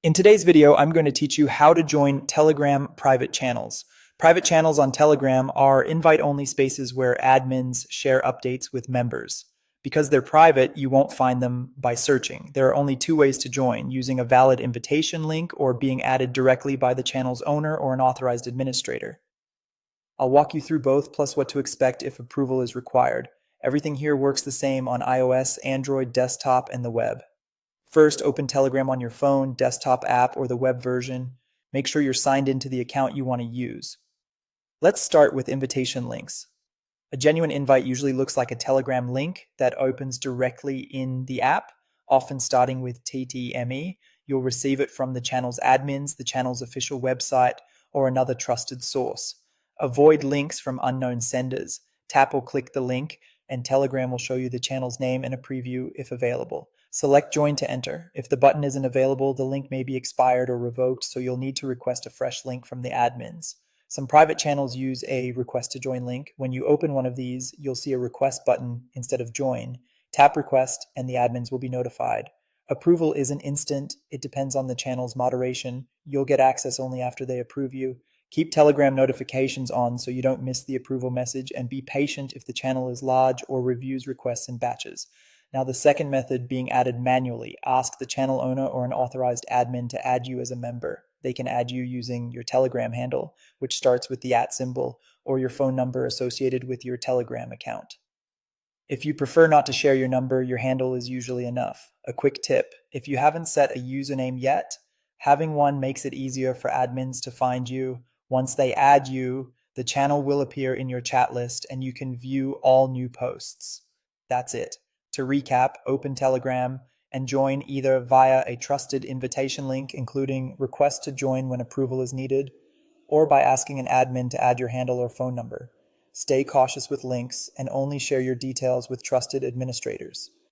In today's video, I'm going to teach you how to join Telegram private channels. Private channels on Telegram are invite-only spaces where admins share updates with members. Because they're private, you won't find them by searching. There are only two ways to join: using a valid invitation link or being added directly by the channel's owner or an authorized administrator. I'll walk you through both, plus what to expect if approval is required. Everything here works the same on iOS, Android, desktop, and the web. First, open Telegram on your phone, desktop app, or the web version. Make sure you're signed into the account you want to use. Let's start with invitation links. A genuine invite usually looks like a Telegram link that opens directly in the app, often starting with TTME. You'll receive it from the channel's admins, the channel's official website, or another trusted source. Avoid links from unknown senders. Tap or click the link, and Telegram will show you the channel's name and a preview if available. Select Join to enter. If the button isn't available, the link may be expired or revoked, so you'll need to request a fresh link from the admins. Some private channels use a request to join link. When you open one of these, you'll see a request button instead of join. Tap request and the admins will be notified. Approval isn't instant. It depends on the channel's moderation. You'll get access only after they approve you. Keep Telegram notifications on so you don't miss the approval message, and be patient if the channel is large or reviews requests in batches. Now, the second method, being added manually. Ask the channel owner or an authorized admin to add you as a member. They can add you using your Telegram handle, which starts with the @ symbol, or your phone number associated with your Telegram account. If you prefer not to share your number, your handle is usually enough. A quick tip: if you haven't set a username yet, having one makes it easier for admins to find you. Once they add you, the channel will appear in your chat list and you can view all new posts. That's it. To recap, open Telegram and join either via a trusted invitation link, including request to join when approval is needed, or by asking an admin to add your handle or phone number. Stay cautious with links and only share your details with trusted administrators.